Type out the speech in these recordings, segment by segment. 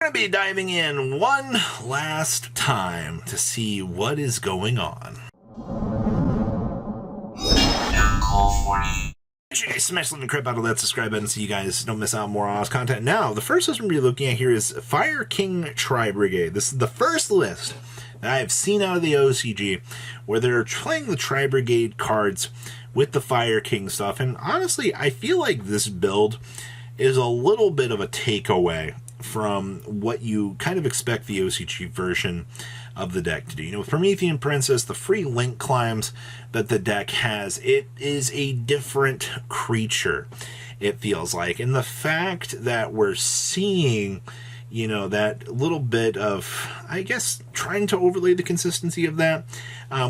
We're going to be diving in one last time to see what is going on. Make sure you guys smash the crap out of that subscribe button so you guys don't miss out more on us content. Now, the first list we're going to be looking at here is Fire King Tri-Brigade. This is the first list that I have seen out of the OCG where they're playing the Tri-Brigade cards with the Fire King stuff. And honestly, I feel like this build is a little bit of a takeaway from what you kind of expect the OCG version of the deck to do. You know, with Promethean Princess, the free link climbs that the deck has, it is a different creature, it feels like. And the fact that we're seeing, you know, that little bit of, I guess, trying to overlay the consistency of that.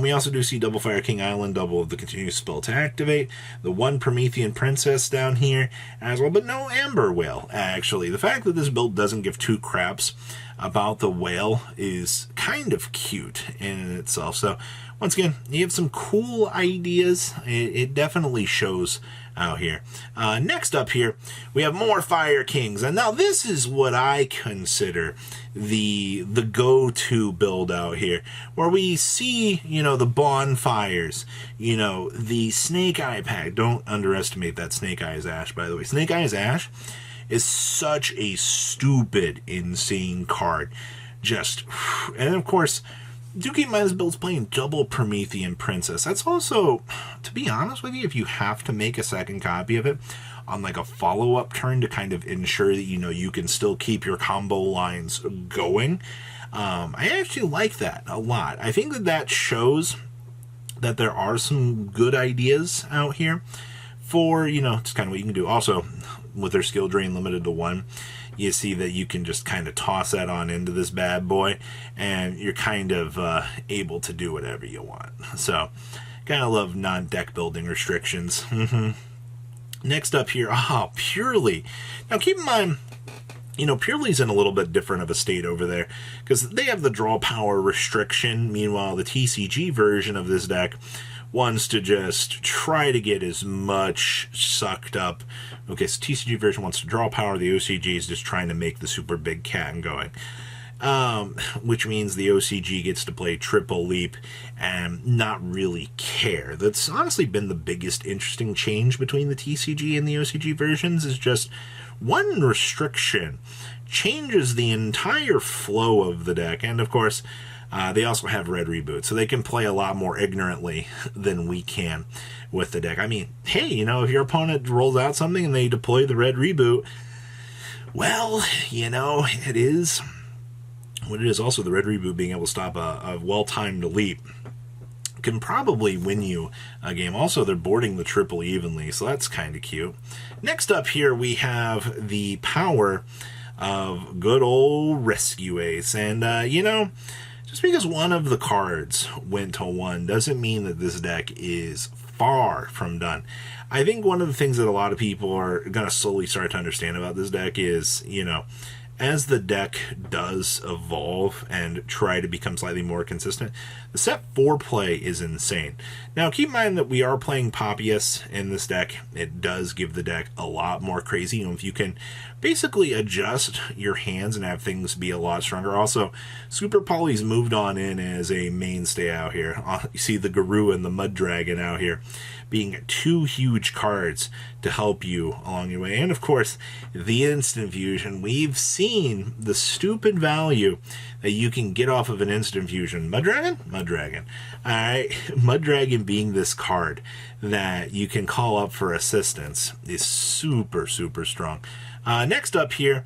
We also do see double Fire King Island, double of the continuous spell to activate, the one Promethean Princess down here as well, but no Amber Whale, actually. The fact that this build doesn't give two craps about the whale is kind of cute in itself. So, once again, you have some cool ideas. It definitely shows out here. Next up here, we have more Fire Kings. And now this is what I consider the go-to build out here, where we see, you know, the bonfires, you know, the Snake Eye pack. Don't underestimate that Snake Eyes Ash, by the way. Snake Eyes Ash is such a stupid, insane card. Just, and of course, do keep in mind this build's playing double Promethean Princess. That's also, to be honest with you, if you have to make a second copy of it on like a follow-up turn to kind of ensure that, you know, you can still keep your combo lines going, I actually like that a lot. I think that that shows that there are some good ideas out here for, you know, it's kind of what you can do. Also, with their skill drain limited to 1, you see that you can just kind of toss that on into this bad boy, and you're kind of able to do whatever you want. So, kind of love non-deck building restrictions. Next up here, Purely. Now, keep in mind, you know, Purely's in a little bit different of a state over there, because they have the draw power restriction. Meanwhile, the TCG version of this deck wants to just try to get as much sucked up. Okay, so TCG version wants to draw power. The OCG is just trying to make the super big cat going. Which means the OCG gets to play triple leap and not really care. That's honestly been the biggest interesting change between the TCG and the OCG versions, is just one restriction changes the entire flow of the deck. And of course, they also have red reboot, so they can play a lot more ignorantly than we can with the deck. I mean, hey, you know, if your opponent rolls out something and they deploy the red reboot, well, you know, it is what it is. Also, the red reboot being able to stop a well-timed leap can probably win you a game. Also, they're boarding the triple evenly, so that's kind of cute. Next up here, we have the power of good old Rescue Ace. And, you know, just because one of the cards went to 1 doesn't mean that this deck is far from done. I think one of the things that a lot of people are going to slowly start to understand about this deck is, you know, as the deck does evolve and try to become slightly more consistent, the set 4 play is insane. Now, keep in mind that we are playing Poppius in this deck. It does give the deck a lot more crazy. You know, if you can basically adjust your hands and have things be a lot stronger. Also, Super Poly's moved on in as a mainstay out here. You see the Garou and the Mud Dragon out here being 2 huge cards to help you along your way. And of course, the Instant Fusion. We've seen the stupid value that you can get off of an Instant Fusion. Mud Dragon? Mud Dragon. Alright, Mud Dragon being this card that you can call up for assistance is super, super strong. Next up here,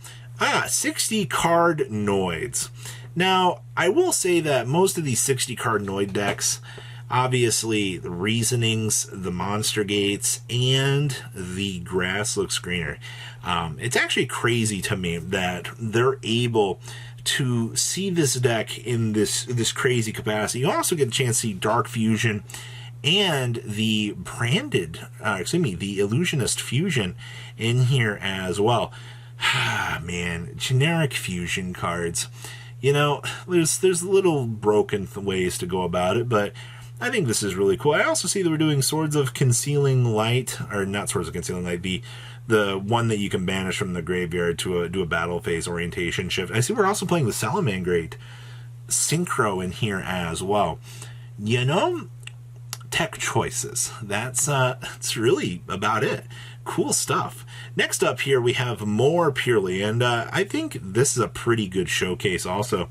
60 card Noids. Now, I will say that most of these 60 card Noid decks, obviously the Reasonings, the Monster Gates, and the Grass looks greener. It's actually crazy to me that they're able to see this deck in this crazy capacity. You also get a chance to see Dark Fusion and the branded, the Illusionist Fusion in here as well. Man, generic fusion cards. You know, there's little broken ways to go about it, but I think this is really cool. I also see that we're doing Swords of Concealing Light, or not Swords of Concealing Light, the one that you can banish from the graveyard to do a battle phase orientation shift. I see we're also playing the Salamangreat Synchro in here as well. You know, tech choices. That's really about it. Cool stuff. Next up here we have more Purely, and I think this is a pretty good showcase also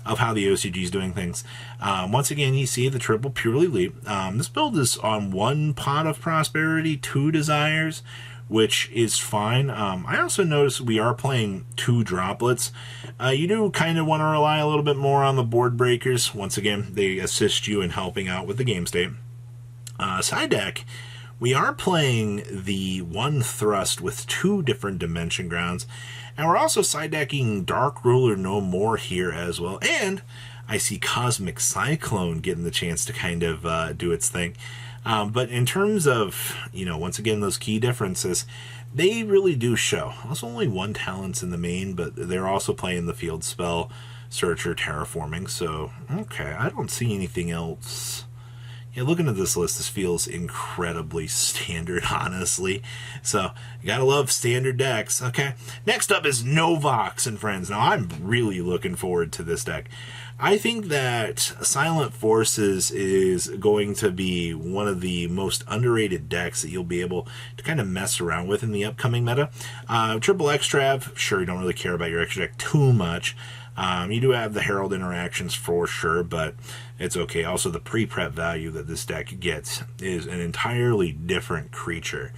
of how the OCG is doing things. Once again, you see the triple Purely Leap. This build is on 1 Pot of Prosperity, 2 Desires, which is fine. I also noticed we are playing 2 Droplets. You do kind of want to rely a little bit more on the board breakers. Once again, they assist you in helping out with the game state. Side deck, we are playing the 1 Thrust with 2 different Dimension Grounds, and we're also side decking Dark Ruler No More here as well. And I see Cosmic Cyclone getting the chance to kind of do its thing. But in terms of, you know, once again, those key differences, they really do show. There's only 1 talent's in the main, but they're also playing the field spell, Searcher, Terraforming. So, okay, I don't see anything else. Yeah, looking at this list, this feels incredibly standard, honestly. So, you gotta love standard decks. Okay, next up is Novox and Friends. Now, I'm really looking forward to this deck. I think that Silent Forces is going to be one of the most underrated decks that you'll be able to kind of mess around with in the upcoming meta. Triple Extrav, sure, you don't really care about your extra deck too much. You do have the Herald interactions for sure, but it's okay. Also, the pre-prep value that this deck gets is an entirely different creature.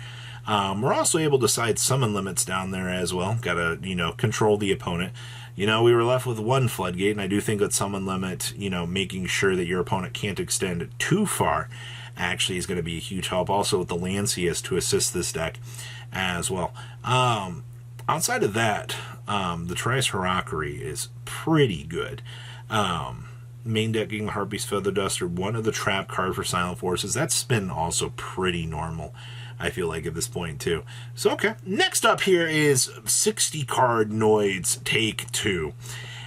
We're also able to side summon limits down there as well. Gotta, you know, control the opponent. You know, we were left with 1 Floodgate, and I do think that summon limit, you know, making sure that your opponent can't extend too far actually is going to be a huge help. Also with the Lancius to assist this deck as well. Outside of that, the Trice Harakiri is pretty good. Main decking the Harpy's Feather Duster, one of the trap card for Silent Forces. That's been also pretty normal, I feel like, at this point too. So okay, next up here is 60 card Noids Take 2.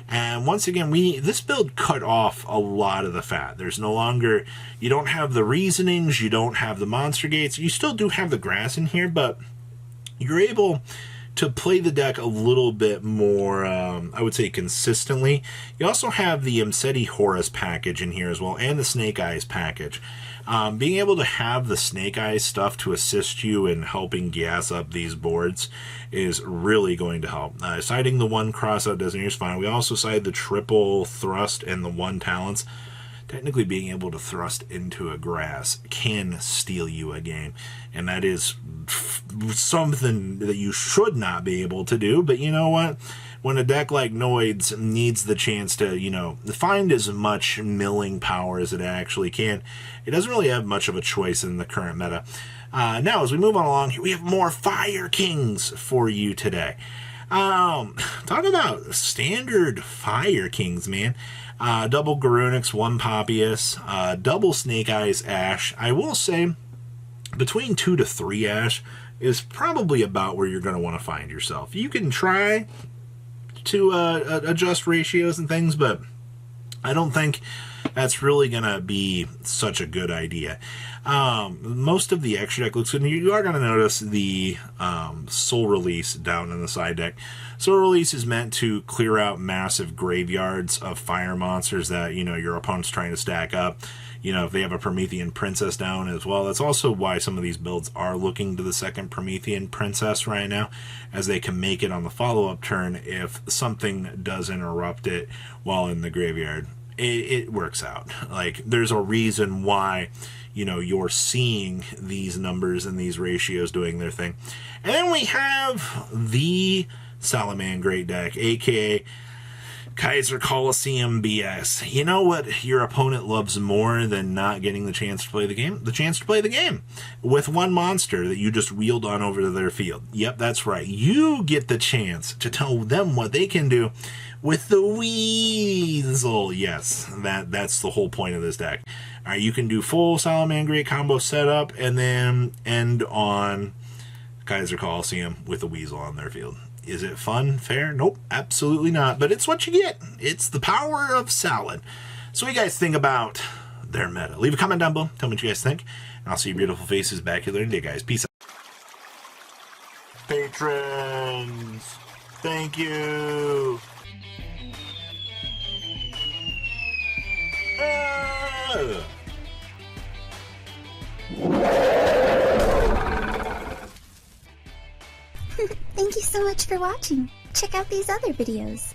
And once again, this build cut off a lot of the fat. There's no longer, you don't have the reasonings, you don't have the monster gates. You still do have the grass in here, but you're able to play the deck a little bit more, I would say, consistently. You also have the Mseti Horus package in here as well, and the Snake Eyes package. Being able to have the Snake Eyes stuff to assist you in helping gas up these boards is really going to help. Siding the 1 Crossout Designator is fine. We also side the triple Thrust and the 1 Talents. Technically, being able to thrust into a grass can steal you a game, and that is something that you should not be able to do. But you know what? When a deck like Noids needs the chance to, you know, find as much milling power as it actually can, it doesn't really have much of a choice in the current meta. Now, as we move on along here, we have more Fire Kings for you today. Talk about standard Fire Kings, man. Double Garunix, 1 Popius, double Snake Eyes Ash. I will say, between 2 to 3 Ash is probably about where you're going to want to find yourself. You can try to adjust ratios and things, but I don't think that's really going to be such a good idea. Most of the extra deck looks good. You are going to notice the Soul Release down in the side deck. Soul Release is meant to clear out massive graveyards of fire monsters that, you know, your opponent's trying to stack up. You know, if they have a Promethean Princess down as well. That's also why some of these builds are looking to the second Promethean Princess right now, as they can make it on the follow-up turn if something does interrupt it while in the graveyard. It works out. Like, there's a reason why, you know, you're seeing these numbers and these ratios doing their thing. And then we have the Salamangreat deck, aka Kaiser Coliseum BS. You know what your opponent loves more than not getting the chance to play the game? The chance to play the game with 1 monster that you just wheeled on over to their field. Yep, that's right. You get the chance to tell them what they can do with the Weasel. Yes, that's the whole point of this deck. All right, you can do full Salamangreat combo setup and then end on Kaiser Coliseum with a Weasel on their field. Is it fun? Fair? Nope, absolutely not. But it's what you get. It's the power of Salad. So what do you guys think about They're meta. Leave a comment down below. Tell me what you guys think. And I'll see your beautiful faces back here later today, guys. Peace out. Patrons, thank you. Thank you so much for watching. Check out these other videos.